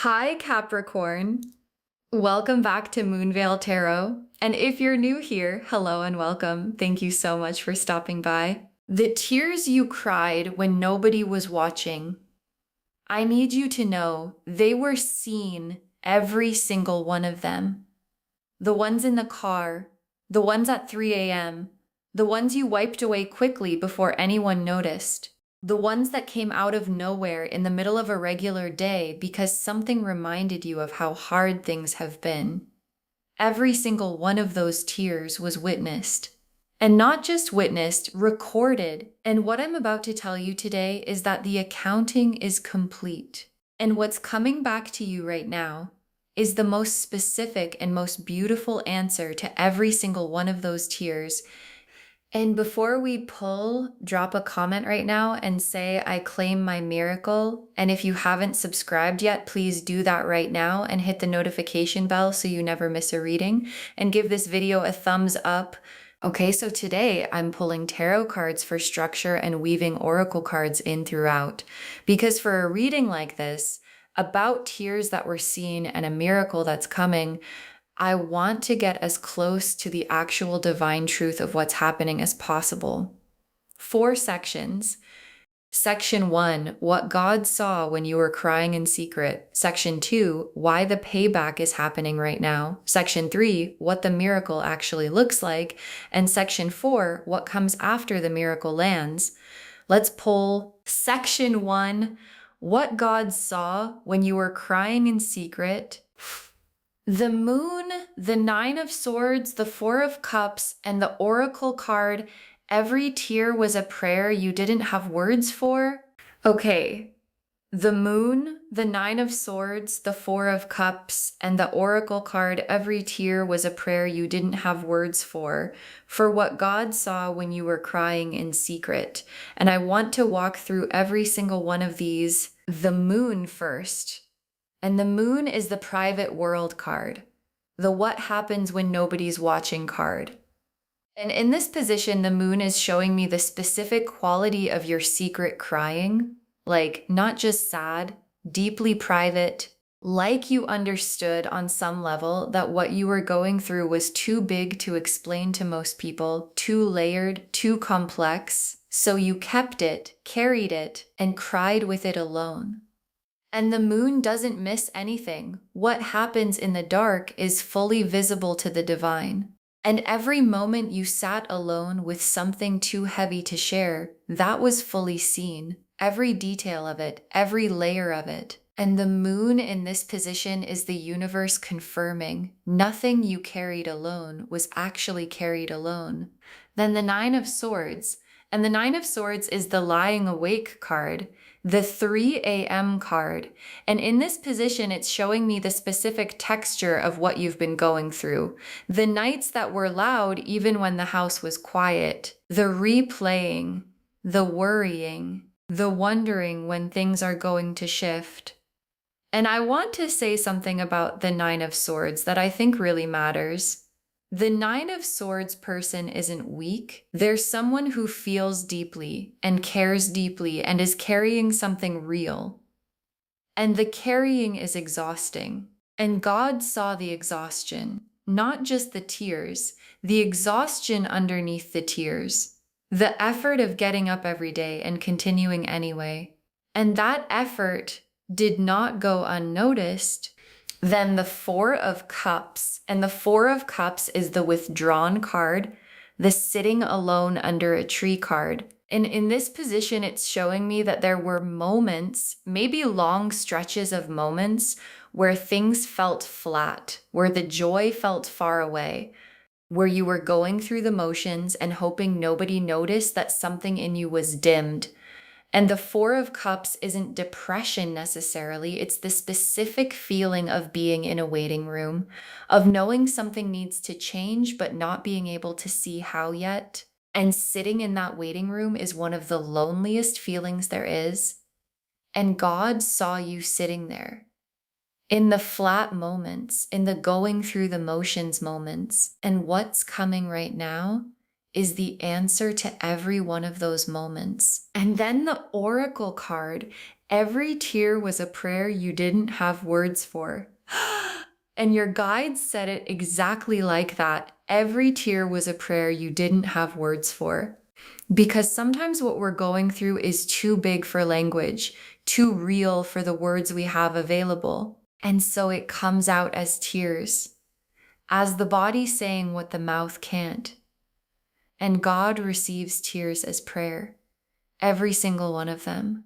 Hi, Capricorn. Welcome back to Moonveil Tarot. And if you're new here, hello and welcome. Thank you so much for stopping by. The tears you cried when nobody was watching, I need you to know they were seen, every single one of them. The ones in the car, the ones at 3 a.m., the ones you wiped away quickly before anyone noticed. The ones that came out of nowhere in the middle of a regular day because something reminded you of how hard things have been. Every single one of those tears was witnessed. And not just witnessed, recorded. And what I'm about to tell you today is that the accounting is complete. And what's coming back to you right now is the most specific and most beautiful answer to every single one of those tears. And before we pull, drop a comment right now and say, I claim my miracle. And if you haven't subscribed yet, please do that right now and hit the notification bell so you never miss a reading, and give this video a thumbs up. Okay, so today I'm pulling tarot cards for structure and weaving oracle cards in throughout. Because for a reading like this, about tears that were seen and a miracle that's coming, I want to get as close to the actual divine truth of what's happening as possible. 4 sections. Section 1, what God saw when you were crying in secret. Section 2, why the payback is happening right now. Section 3, what the miracle actually looks like. And Section 4, what comes after the miracle lands. Let's pull Section 1, what God saw when you were crying in secret. The moon, the 9 of swords, the 4 of cups, and the oracle card, every tear was a prayer you didn't have words for. Okay, the moon, the 9 of swords, the 4 of cups, and the oracle card, every tear was a prayer you didn't have words for what God saw when you were crying in secret. And I want to walk through every single one of these. The moon first. And the moon is the private world card, the what happens when nobody's watching card. And in this position, the moon is showing me the specific quality of your secret crying, like not just sad, deeply private, like you understood on some level that what you were going through was too big to explain to most people, too layered, too complex. So you kept it, carried it, and cried with it alone. And the moon doesn't miss anything. What happens in the dark is fully visible to the divine. And every moment you sat alone with something too heavy to share, that was fully seen. Every detail of it, every layer of it. And the moon in this position is the universe confirming nothing you carried alone was actually carried alone. Then the 9 of swords. And the 9 of swords is the lying awake card, the 3 a.m. card. And in this position, it's showing me the specific texture of what you've been going through. The nights that were loud even when the house was quiet. The replaying, the worrying, the wondering when things are going to shift. And I want to say something about the 9 of swords that I think really matters. The 9 of swords person isn't weak. They're someone who feels deeply and cares deeply and is carrying something real. And the carrying is exhausting. And God saw the exhaustion, not just the tears, the exhaustion underneath the tears, the effort of getting up every day and continuing anyway. And that effort did not go unnoticed. Then the 4 of cups, and the 4 of cups is the withdrawn card, the sitting alone under a tree card. And in this position, it's showing me that there were moments, maybe long stretches of moments, where things felt flat, where the joy felt far away, where you were going through the motions and hoping nobody noticed that something in you was dimmed. And the 4 of cups isn't depression necessarily. It's the specific feeling of being in a waiting room, of knowing something needs to change, but not being able to see how yet. And sitting in that waiting room is one of the loneliest feelings there is. And God saw you sitting there in the flat moments, in the going through the motions moments. And what's coming right now is the answer to every one of those moments. And then the oracle card, every tear was a prayer you didn't have words for. And your guides said it exactly like that. Every tear was a prayer you didn't have words for. Because sometimes what we're going through is too big for language, too real for the words we have available. And so it comes out as tears, as the body saying what the mouth can't. And God receives tears as prayer, every single one of them.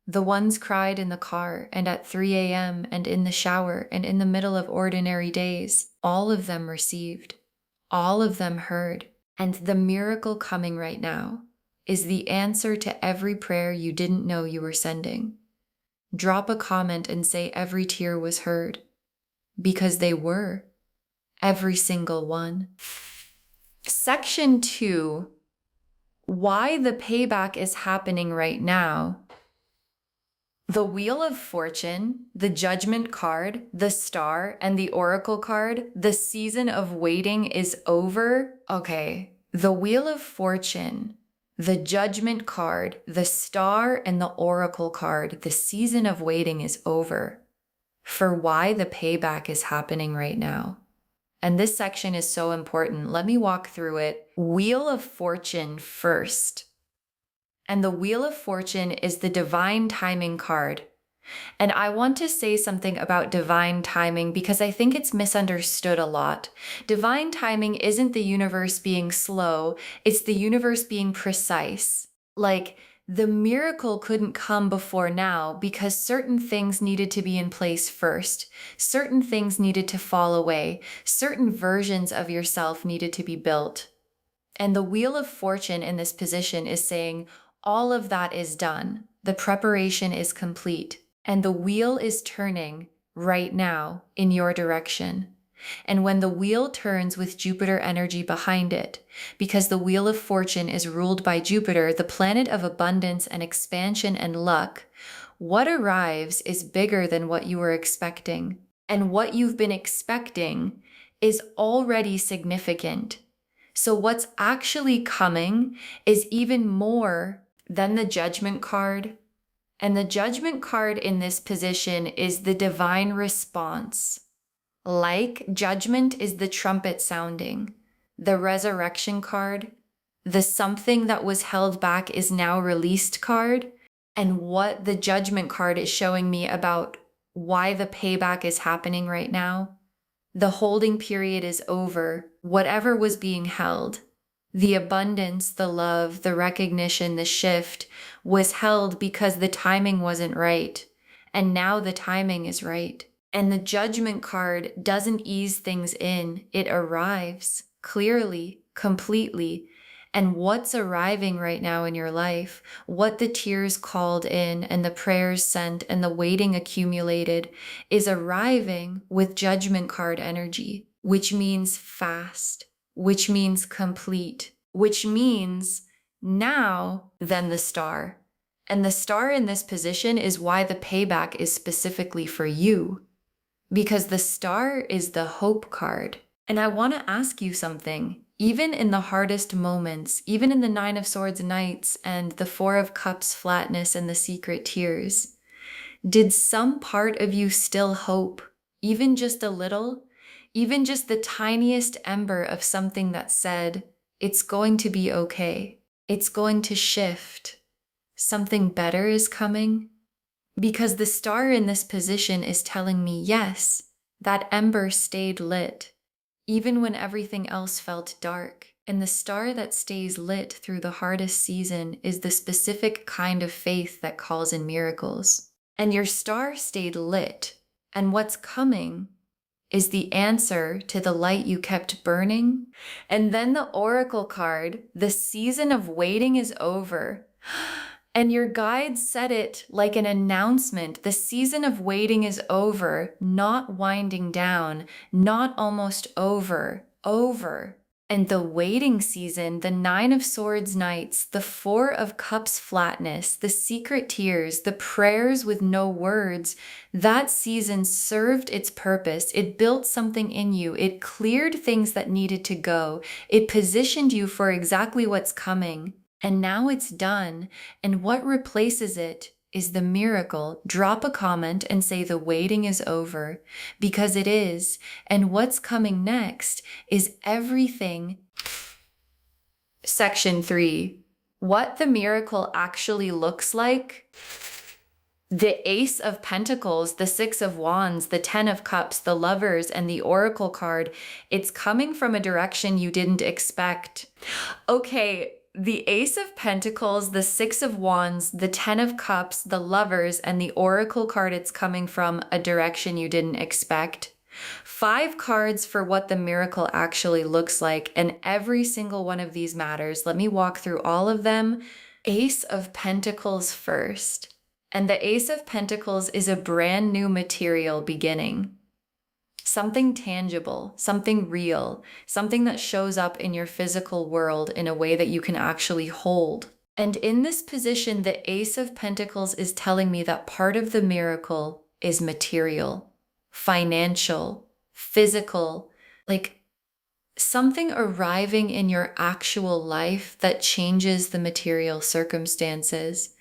The ones cried in the car and at 3 a.m. and in the shower and in the middle of ordinary days, all of them received, all of them heard. And the miracle coming right now is the answer to every prayer you didn't know you were sending. Drop a comment and say every tear was heard, because they were, every single one. Section 2, why the payback is happening right now. The Wheel of Fortune, the Judgment card, the Star, and the Oracle card, the season of waiting is over. Okay, the Wheel of Fortune, the Judgment card, the Star, and the Oracle card, the season of waiting is over. For why the payback is happening right now. And this section is so important. Let me walk through it. Wheel of Fortune first. And the Wheel of Fortune is the divine timing card. And I want to say something about divine timing because I think it's misunderstood a lot. Divine timing isn't the universe being slow, it's the universe being precise. Like, the miracle couldn't come before now because certain things needed to be in place first. Certain things needed to fall away. Certain versions of yourself needed to be built. And the Wheel of Fortune in this position is saying, all of that is done. The preparation is complete. And the wheel is turning right now in your direction. And when the wheel turns with Jupiter energy behind it, because the Wheel of Fortune is ruled by Jupiter, the planet of abundance and expansion and luck, what arrives is bigger than what you were expecting. And what you've been expecting is already significant. So what's actually coming is even more than the Judgment card. And the Judgment card in this position is the divine response. Like Judgment is the trumpet sounding. The Resurrection card, the something that was held back is now released card. And what the Judgment card is showing me about why the payback is happening right now. The holding period is over. Whatever was being held, the abundance, the love, the recognition, the shift was held because the timing wasn't right. And now the timing is right. And the Judgment card doesn't ease things in. It arrives clearly, completely. And what's arriving right now in your life, what the tears called in and the prayers sent and the waiting accumulated is arriving with Judgment card energy, which means fast, which means complete, which means now then the Star. And the Star in this position is why the payback is specifically for you. Because the Star is the hope card. And I want to ask you something. Even in the hardest moments, even in the 9 of Swords nights and the 4 of Cups flatness and the secret tears, did some part of you still hope, even just a little, even just the tiniest ember of something that said, it's going to be okay, it's going to shift, something better is coming? Because the Star in this position is telling me, yes, that ember stayed lit, even when everything else felt dark. And the star that stays lit through the hardest season is the specific kind of faith that calls in miracles. And your star stayed lit, and what's coming is the answer to the light you kept burning. And then the Oracle card, the season of waiting is over. And your guides said it like an announcement. The season of waiting is over, not winding down, not almost over, over. And the waiting season, the Nine of Swords nights, the Four of Cups flatness, the secret tears, the prayers with no words, that season served its purpose. It built something in you. It cleared things that needed to go. It positioned you for exactly what's coming. And now it's done. And what replaces it is the miracle. Drop a comment and say the waiting is over, because it is. And what's coming next is everything. Section 3. What the miracle actually looks like. The Ace of Pentacles, the Six of Wands, the Ten of Cups, the Lovers, and the Oracle card. It's coming from a direction you didn't expect. Okay, the Ace of Pentacles, the Six of Wands, the Ten of Cups, the Lovers, and the Oracle card, it's coming from a direction you didn't expect. 5 cards for what the miracle actually looks like, and every single one of these matters. Let me walk through all of them. Ace of Pentacles first. And the Ace of Pentacles is a brand new material beginning. Something tangible, something real, something that shows up in your physical world in a way that you can actually hold. And in this position, the Ace of Pentacles is telling me that part of the miracle is material, financial, physical, like something arriving in your actual life that changes the material circumstances.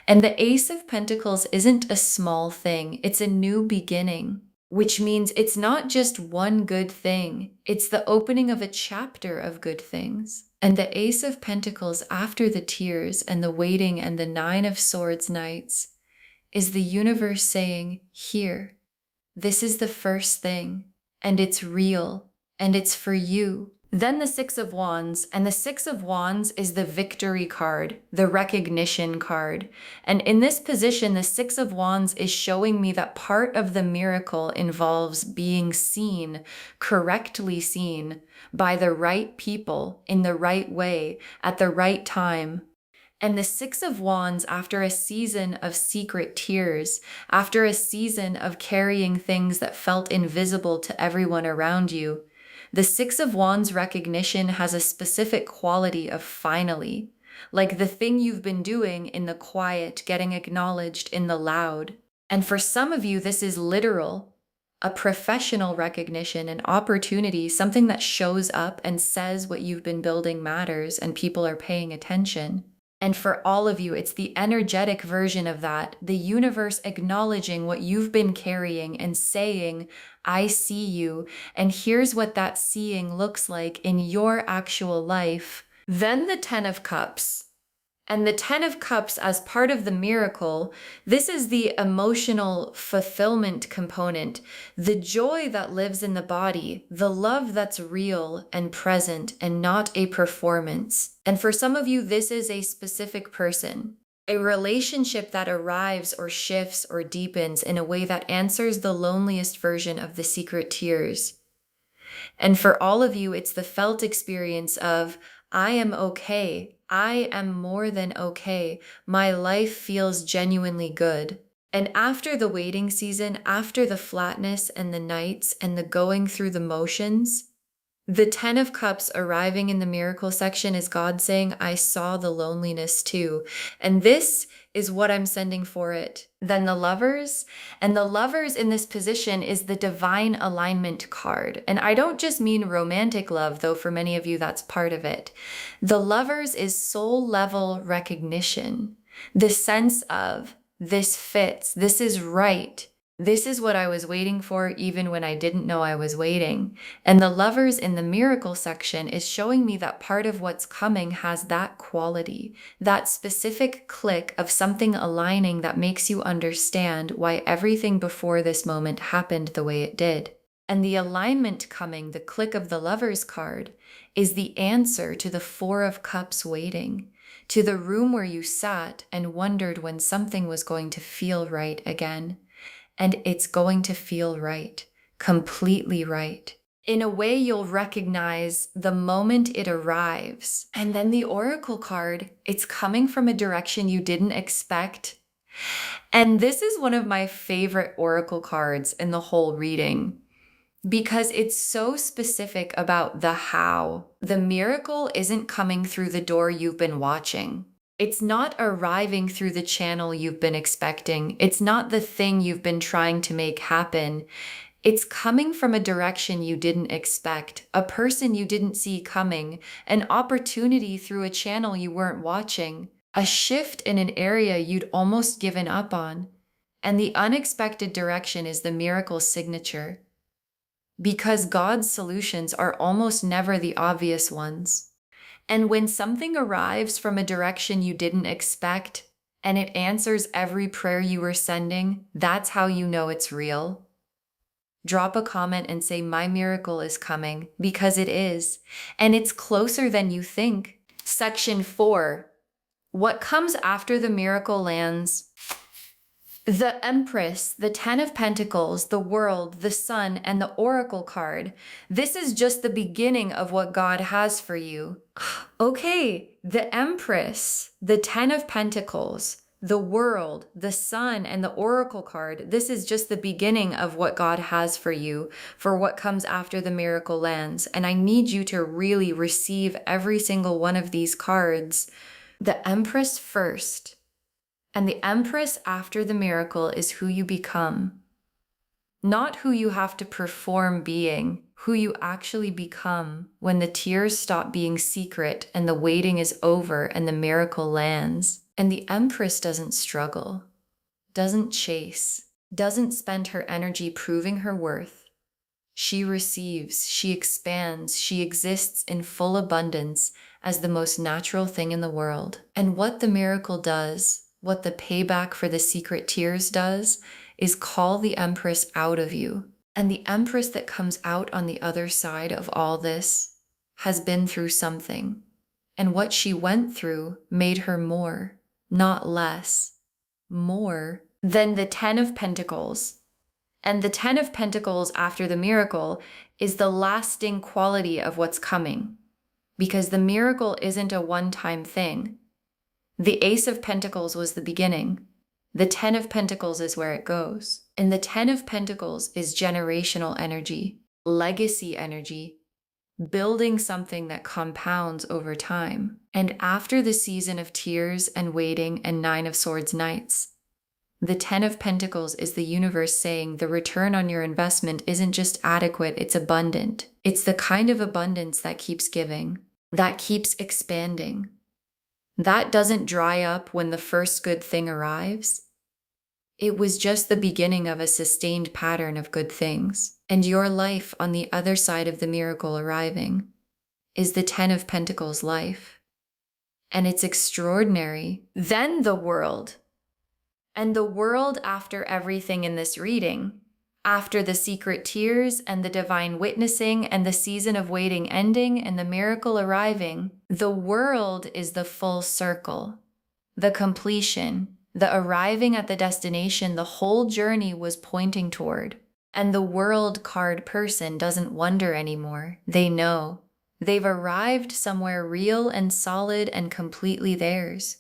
And the Ace of Pentacles isn't a small thing, it's a new beginning. Which means it's not just one good thing, it's the opening of a chapter of good things. And the Ace of Pentacles, after the tears and the waiting and the Nine of Swords nights, is the universe saying, here, this is the first thing, and it's real, and it's for you. Then the Six of Wands, and the Six of Wands is the victory card, the recognition card. And in this position, the Six of Wands is showing me that part of the miracle involves being seen, correctly seen, by the right people, in the right way, at the right time. And the Six of Wands, after a season of secret tears, after a season of carrying things that felt invisible to everyone around you, the Six of Wands recognition has a specific quality of finally, like the thing you've been doing in the quiet, getting acknowledged in the loud. And for some of you, this is literal, a professional recognition, an opportunity, something that shows up and says what you've been building matters and people are paying attention. And for all of you, it's the energetic version of that, the universe acknowledging what you've been carrying and saying, I see you, and here's what that seeing looks like in your actual life. Then the Ten of Cups. And the Ten of Cups, as part of the miracle, this is the emotional fulfillment component, the joy that lives in the body, the love that's real and present and not a performance. And for some of you, this is a specific person, a relationship that arrives or shifts or deepens in a way that answers the loneliest version of the secret tears. And for all of you, it's the felt experience of, I am okay. I am more than okay. My life feels genuinely good. And after the waiting season, after the flatness and the nights and the going through the motions, the Ten of Cups arriving in the miracle section is God saying, I saw the loneliness too. And this is what I'm sending for it. Then the Lovers, and the Lovers in this position is the divine alignment card. And I don't just mean romantic love, though for many of you that's part of it. The Lovers is soul level recognition, the sense of this fits, this is right. This is what I was waiting for even when I didn't know I was waiting. And the Lovers in the miracle section is showing me that part of what's coming has that quality, that specific click of something aligning that makes you understand why everything before this moment happened the way it did. And the alignment coming, the click of the Lovers card, is the answer to the Four of Cups waiting, to the room where you sat and wondered when something was going to feel right again. And it's going to feel right, completely right. In a way you'll recognize the moment it arrives. And then the Oracle card, it's coming from a direction you didn't expect. And this is one of my favorite Oracle cards in the whole reading. because it's so specific about the how. The miracle isn't coming through the door you've been watching. It's not arriving through the channel you've been expecting. It's not the thing you've been trying to make happen. It's coming from a direction you didn't expect, a person you didn't see coming, an opportunity through a channel you weren't watching, a shift in an area you'd almost given up on. And the unexpected direction is the miracle's signature. Because God's solutions are almost never the obvious ones. And when something arrives from a direction you didn't expect, and it answers every prayer you were sending, that's how you know it's real. Drop a comment and say, my miracle is coming, because it is. And it's closer than you think. Section 4. What comes after the miracle lands? The Empress, the Ten of Pentacles, the World, the Sun, and the Oracle card. This is just the beginning of what God has for you. Okay, the Empress, the Ten of Pentacles, the World, the Sun, and the Oracle card. This is just the beginning of what God has for you, for what comes after the miracle lands. And I need you to really receive every single one of these cards. The Empress first. And the Empress after the miracle is who you become. Not who you have to perform being, who you actually become when the tears stop being secret and the waiting is over and the miracle lands. And the Empress doesn't struggle, doesn't chase, doesn't spend her energy proving her worth. She receives, she expands, she exists in full abundance as the most natural thing in the world. And what the miracle does, what the payback for the secret tears does, is call the Empress out of you. And the Empress that comes out on the other side of all this has been through something. And what she went through made her more, not less, more than the Ten of Pentacles. And the Ten of Pentacles after the miracle is the lasting quality of what's coming. Because the miracle isn't a one-time thing. The Ace of Pentacles was the beginning. The Ten of Pentacles is where it goes. And the Ten of Pentacles is generational energy, legacy energy, building something that compounds over time. And after the season of tears and waiting and Nine of Swords nights, the Ten of Pentacles is the universe saying the return on your investment isn't just adequate, it's abundant. It's the kind of abundance that keeps giving, that keeps expanding. That doesn't dry up when the first good thing arrives. It was just the beginning of a sustained pattern of good things. And your life on the other side of the miracle arriving is the Ten of Pentacles life. And it's extraordinary. Then the world. And the world after everything in this reading, after the secret tears and the divine witnessing and the season of waiting ending and the miracle arriving, the world is the full circle, the completion, the arriving at the destination the whole journey was pointing toward. And the world card person doesn't wonder anymore. They know. They've arrived somewhere real and solid and completely theirs.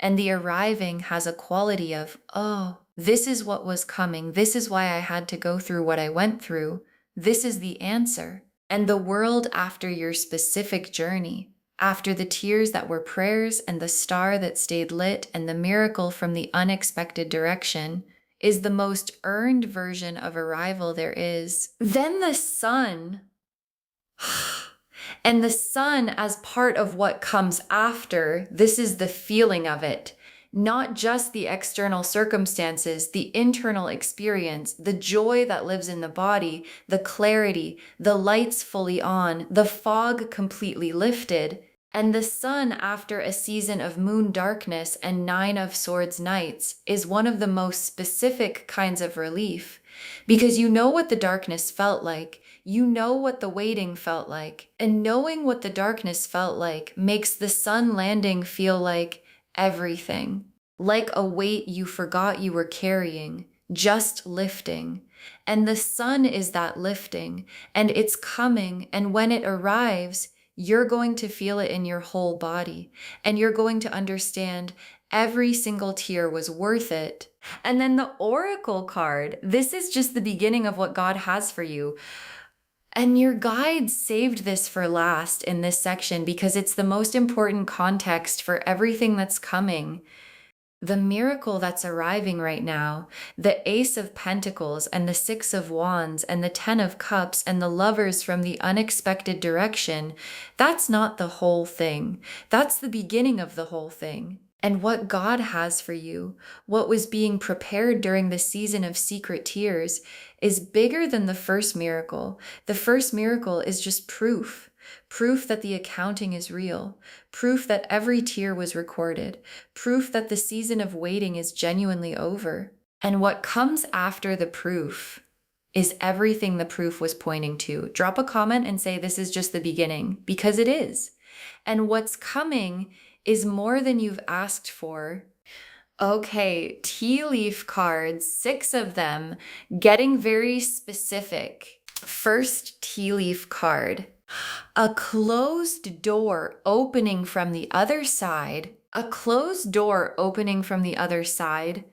And the arriving has a quality of, oh, this is what was coming. This is why I had to go through what I went through. This is the answer. And the world after your specific journey, after the tears that were prayers and the star that stayed lit and the miracle from the unexpected direction, is the most earned version of arrival there is. Then the sun. And the sun as part of what comes after, this is the feeling of it. Not just the external circumstances, the internal experience, the joy that lives in the body, the clarity, the lights fully on, the fog completely lifted, and the sun after a season of moon darkness and Nine of Swords nights is one of the most specific kinds of relief. Because you know what the darkness felt like. You know what the waiting felt like. And knowing what the darkness felt like makes the sun landing feel like everything. Like a weight you forgot you were carrying, just lifting. And the sun is that lifting, and it's coming, and when it arrives, you're going to feel it in your whole body, and you're going to understand every single tear was worth it. And then the Oracle card, this is just the beginning of what God has for you. And your guides saved this for last in this section because it's the most important context for everything that's coming. The miracle that's arriving right now, the Ace of Pentacles and the Six of Wands and the Ten of Cups and the Lovers from the unexpected direction, that's not the whole thing. That's the beginning of the whole thing. And what God has for you, what was being prepared during the season of secret tears, is bigger than the first miracle. The first miracle is just proof. Proof that the accounting is real. Proof that every tear was recorded. Proof that the season of waiting is genuinely over. And what comes after the proof is everything the proof was pointing to. Drop a comment and say this is just the beginning, because it is. And what's coming is more than you've asked for. Okay, tea leaf cards, 6 of them, getting very specific. First tea leaf card, a closed door opening from the other side. A closed door opening from the other side.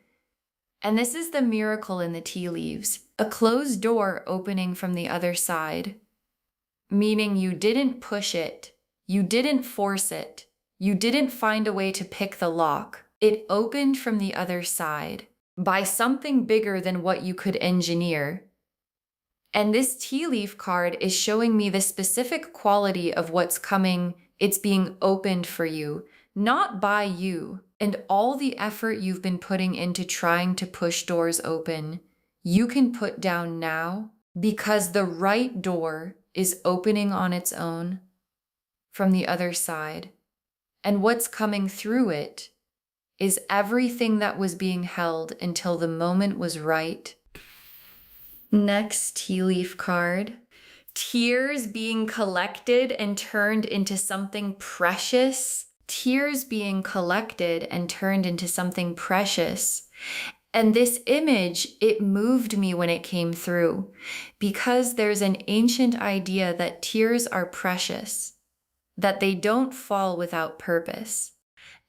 And this is the miracle in the tea leaves. A closed door opening from the other side. Meaning you didn't push it. You didn't force it. You didn't find a way to pick the lock. It opened from the other side by something bigger than what you could engineer. And this tea leaf card is showing me the specific quality of what's coming. It's being opened for you, not by you. And all the effort you've been putting into trying to push doors open, you can put down now because the right door is opening on its own from the other side. And what's coming through it is everything that was being held until the moment was right. Next tea leaf card. Tears being collected and turned into something precious. Tears being collected and turned into something precious. And this image, it moved me when it came through because there's an ancient idea that tears are precious, that they don't fall without purpose.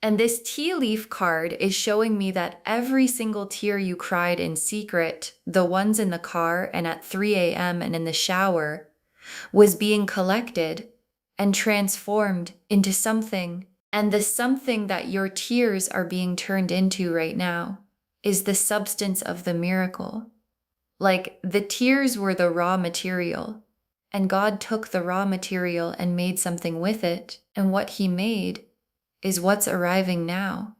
And this tea leaf card is showing me that every single tear you cried in secret, the ones in the car and at 3 a.m. and in the shower, was being collected and transformed into something. And the something that your tears are being turned into right now is the substance of the miracle. Like the tears were the raw material, and God took the raw material and made something with it. And what he made is what's arriving now.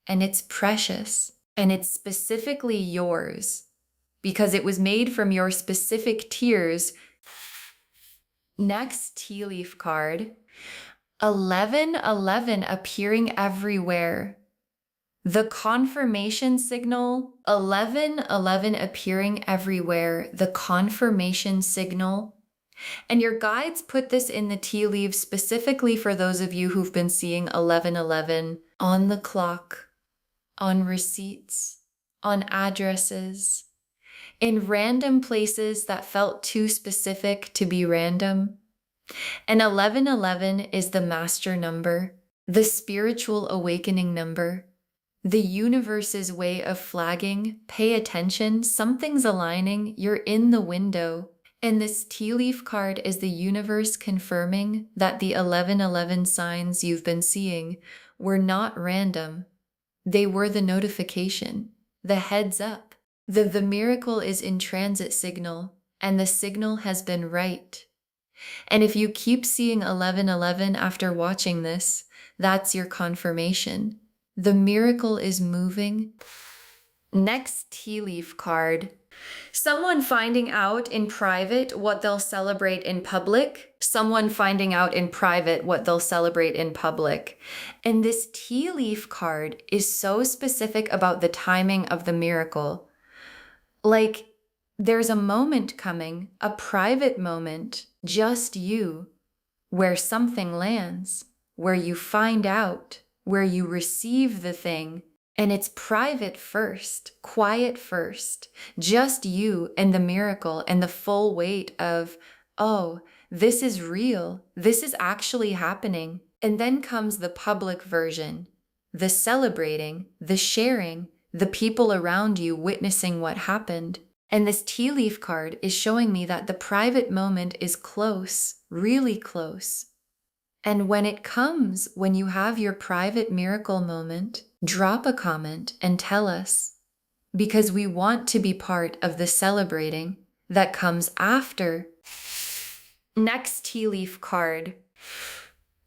And it's precious. And it's specifically yours because it was made from your specific tears. Next tea leaf card, 1111 appearing everywhere. The confirmation signal, 1111 appearing everywhere, the confirmation signal. And your guides put this in the tea leaves specifically for those of you who've been seeing 1111 on the clock, on receipts, on addresses, in random places that felt too specific to be random. And 1111 is the master number, the spiritual awakening number, the universe's way of flagging, pay attention, something's aligning, you're in the window. And this tea leaf card is the universe confirming that the 1111 signs you've been seeing were not random. They were the notification, the heads up. The miracle is in transit signal, and the signal has been right. And if you keep seeing 1111 after watching this, that's your confirmation. The miracle is moving. Next tea leaf card. Someone finding out in private what they'll celebrate in public. Someone finding out in private what they'll celebrate in public. And this tea leaf card is so specific about the timing of the miracle. Like, there's a moment coming, a private moment, just you, where something lands, where you find out, where you receive the thing. And it's private first, quiet first, just you and the miracle and the full weight of, oh, this is real. This is actually happening. And then comes the public version, the celebrating, the sharing, the people around you witnessing what happened. And this tea leaf card is showing me that the private moment is close, really close. And when it comes, when you have your private miracle moment, drop a comment and tell us, because we want to be part of the celebrating that comes after. Next tea leaf card.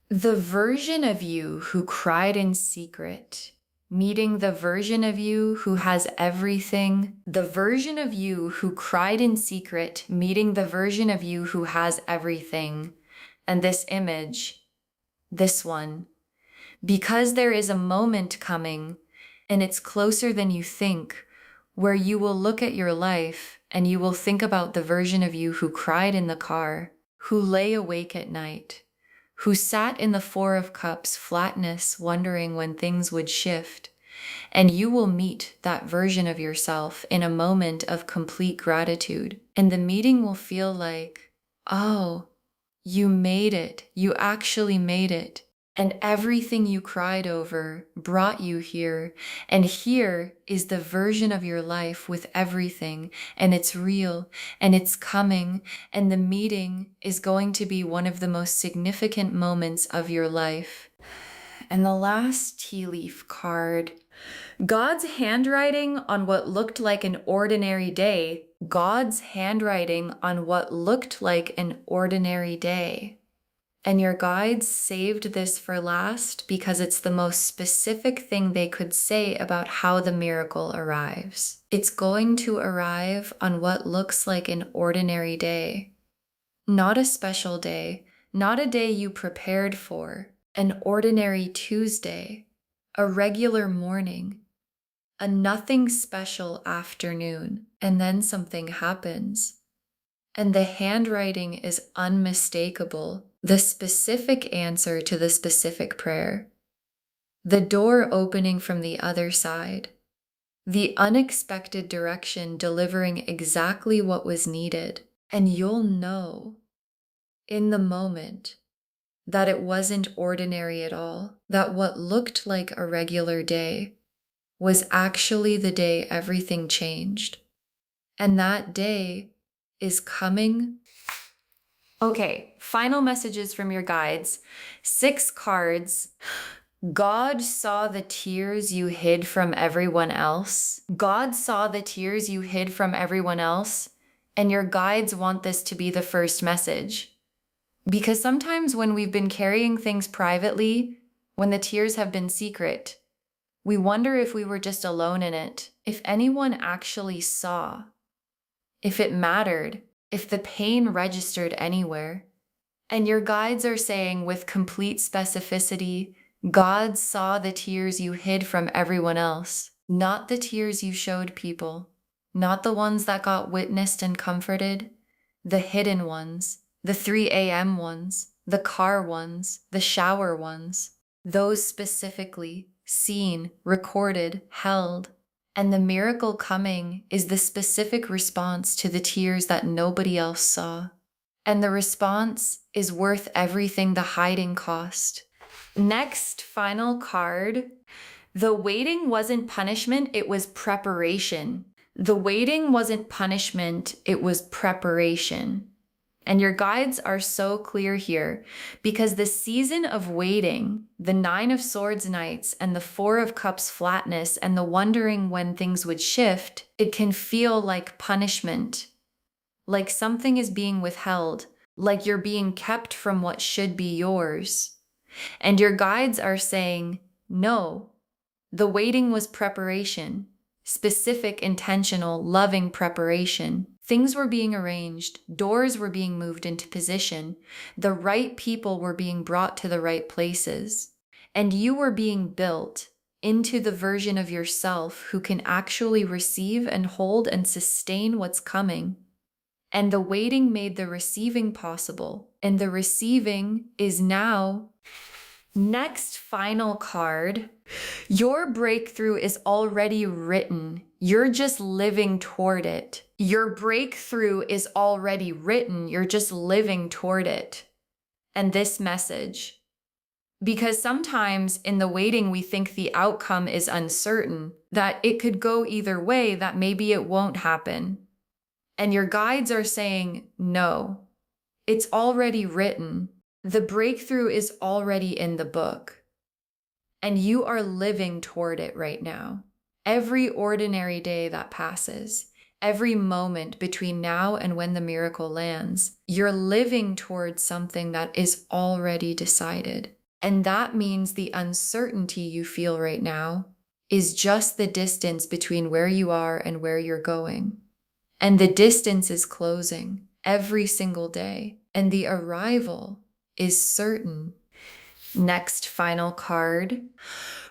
The version of you who cried in secret, meeting the version of you who has everything. The version of you who cried in secret, meeting the version of you who has everything. And this image, this one, because there is a moment coming, and it's closer than you think, where you will look at your life and you will think about the version of you who cried in the car, who lay awake at night, who sat in the Four of Cups flatness wondering when things would shift. And you will meet that version of yourself in a moment of complete gratitude. And the meeting will feel like, oh, you made it. You actually made it. And everything you cried over brought you here. And here is the version of your life with everything. And it's real. And it's coming. And the meeting is going to be one of the most significant moments of your life. And the last tea leaf card. God's handwriting on what looked like an ordinary day. God's handwriting on what looked like an ordinary day. And your guides saved this for last because it's the most specific thing they could say about how the miracle arrives. It's going to arrive on what looks like an ordinary day. Not a special day, not a day you prepared for, an ordinary Tuesday, a regular morning, a nothing special afternoon, and then something happens. And the handwriting is unmistakable. The specific answer to the specific prayer, the door opening from the other side, the unexpected direction delivering exactly what was needed. And you'll know in the moment that it wasn't ordinary at all, that what looked like a regular day was actually the day everything changed. And that day is coming. Okay, final messages from your guides. 6 cards. God saw the tears you hid from everyone else. God saw the tears you hid from everyone else, and your guides want this to be the first message. Because sometimes when we've been carrying things privately, when the tears have been secret, we wonder if we were just alone in it, if anyone actually saw, if it mattered, if the pain registered anywhere. And your guides are saying with complete specificity, God saw the tears you hid from everyone else, not the tears you showed people, not the ones that got witnessed and comforted, the hidden ones, the 3 a.m. ones, the car ones, the shower ones, those specifically seen, recorded, held. And the miracle coming is the specific response to the tears that nobody else saw. And the response is worth everything the hiding cost. Next, final card. The waiting wasn't punishment, it was preparation. The waiting wasn't punishment, it was preparation. And your guides are so clear here because the season of waiting, the 9 of Swords nights and the 4 of Cups flatness and the wondering when things would shift, it can feel like punishment, like something is being withheld, like you're being kept from what should be yours. And your guides are saying, no, the waiting was preparation, specific, intentional, loving preparation. Things were being arranged, doors were being moved into position, the right people were being brought to the right places, and you were being built into the version of yourself who can actually receive and hold and sustain what's coming. And the waiting made the receiving possible, and the receiving is now. Next, final card. Your breakthrough is already written. You're just living toward it. Your breakthrough is already written. You're just living toward it. And this message. Because sometimes in the waiting, we think the outcome is uncertain, that it could go either way, that maybe it won't happen. And your guides are saying, no, it's already written. The breakthrough is already in the book. And you are living toward it right now. Every ordinary day that passes, every moment between now and when the miracle lands, you're living towards something that is already decided. And that means the uncertainty you feel right now is just the distance between where you are and where you're going. And the distance is closing every single day. And the arrival is certain. Next final card.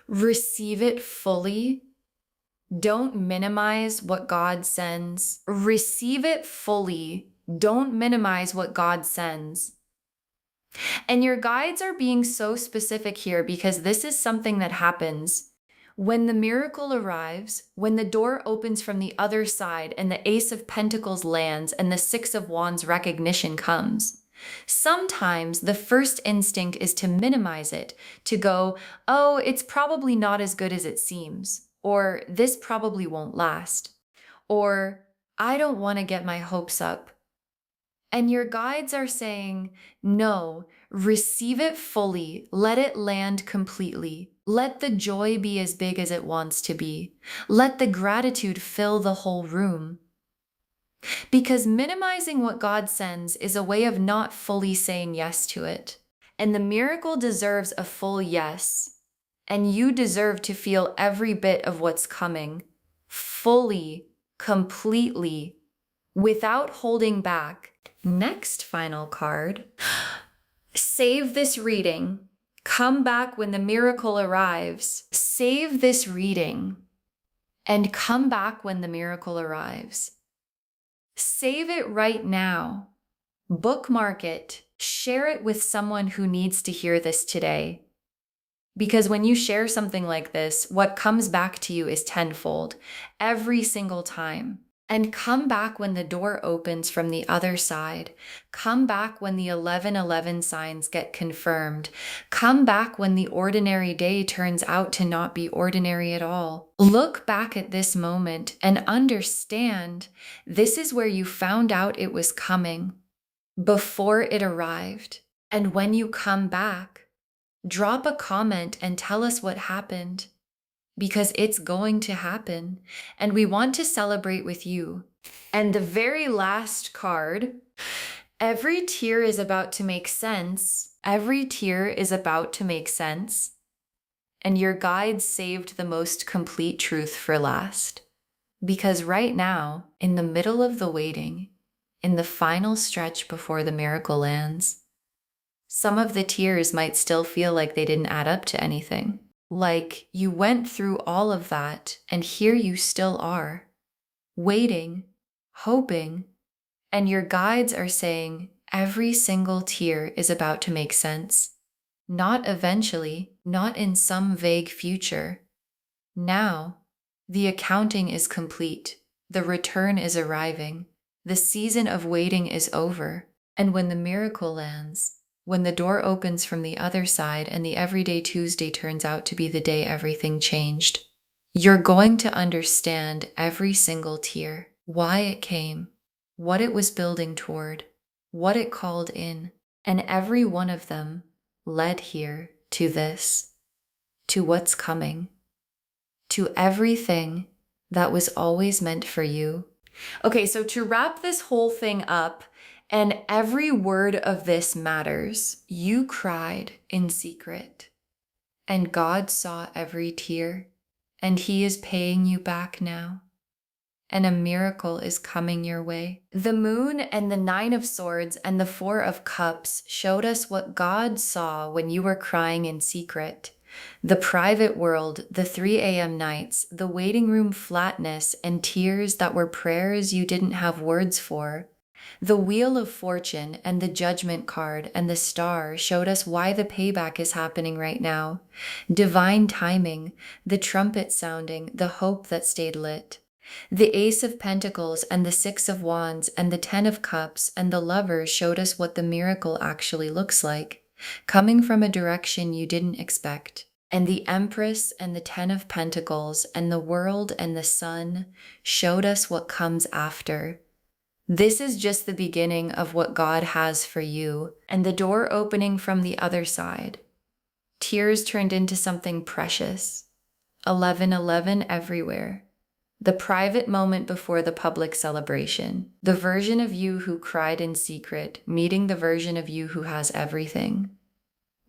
Receive it fully. Don't minimize what God sends. Receive it fully. Don't minimize what God sends. And your guides are being so specific here because this is something that happens when the miracle arrives, when the door opens from the other side and the Ace of Pentacles lands and the Six of Wands recognition comes. Sometimes the first instinct is to minimize it, to go, oh, it's probably not as good as it seems, or this probably won't last, or I don't want to get my hopes up. And your guides are saying, no, receive it fully, let it land completely. Let the joy be as big as it wants to be. Let the gratitude fill the whole room. Because minimizing what God sends is a way of not fully saying yes to it. And the miracle deserves a full yes. And you deserve to feel every bit of what's coming, fully, completely, without holding back. Next final card. Save this reading. Come back when the miracle arrives. Save this reading and come back when the miracle arrives. Save it right now. Bookmark it. Share it with someone who needs to hear this today. Because when you share something like this, what comes back to you is tenfold every single time. And come back when the door opens from the other side. Come back when the 1111 signs get confirmed. Come back when the ordinary day turns out to not be ordinary at all. Look back at this moment and understand this is where you found out it was coming before it arrived. And when you come back, drop a comment and tell us what happened. Because it's going to happen, and we want to celebrate with you. And the very last card, every tear is about to make sense. Every tear is about to make sense. And your guide saved the most complete truth for last. Because right now, in the middle of the waiting, in the final stretch before the miracle lands, some of the tears might still feel like they didn't add up to anything. Like you went through all of that and here you still are, waiting, hoping, and your guides are saying every single tear is about to make sense. Not eventually, not in some vague future. Now, the accounting is complete. The return is arriving. The season of waiting is over. And when the miracle lands, when the door opens from the other side and the everyday Tuesday turns out to be the day everything changed, you're going to understand every single tear, why it came, what it was building toward, what it called in, and every one of them led here to this, to what's coming, to everything that was always meant for you. Okay, so to wrap this whole thing up, and every word of this matters. You cried in secret, and God saw every tear, and He is paying you back now. And a miracle is coming your way. The moon and the 9 of Swords and the 4 of Cups showed us what God saw when you were crying in secret. The private world, the 3 a.m. nights, the waiting room flatness, and tears that were prayers you didn't have words for. The Wheel of Fortune and the Judgment card and the Star showed us why the payback is happening right now. Divine timing, the trumpet sounding, the hope that stayed lit. The Ace of Pentacles and the 6 of Wands and the 10 of Cups and the Lovers showed us what the miracle actually looks like, coming from a direction you didn't expect. And the Empress and the 10 of Pentacles and the World and the Sun showed us what comes after. This is just the beginning of what God has for you, and the door opening from the other side. Tears turned into something precious. 1111 everywhere. The private moment before the public celebration. The version of you who cried in secret, meeting the version of you who has everything.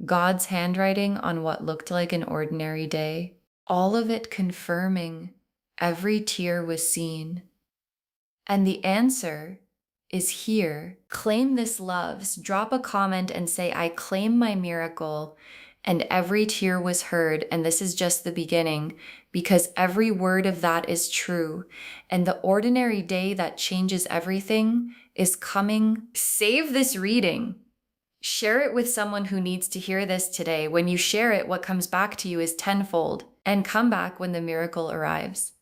God's handwriting on what looked like an ordinary day. All of it confirming every tear was seen. And the answer is here. Claim this loves. Drop a comment and say, I claim my miracle. And every tear was heard, and this is just the beginning, because every word of that is true. And the ordinary day that changes everything is coming. Save this reading. Share it with someone who needs to hear this today. When you share it, what comes back to you is tenfold, and come back when the miracle arrives.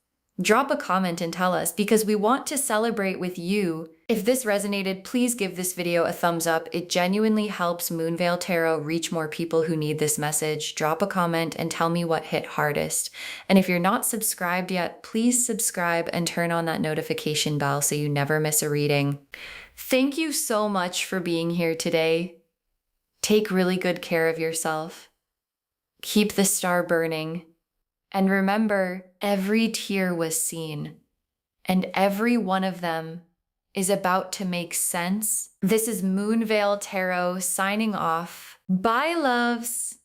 Drop a comment and tell us, because we want to celebrate with you. If this resonated, please give this video a thumbs up. It genuinely helps Moonveil Tarot reach more people who need this message. Drop a comment and tell me what hit hardest. And if you're not subscribed yet, please subscribe and turn on that notification bell so you never miss a reading. Thank you so much for being here today. Take really good care of yourself. Keep the star burning. And remember, every tear was seen, and every one of them is about to make sense. This is Moonveil Tarot signing off. Bye, loves.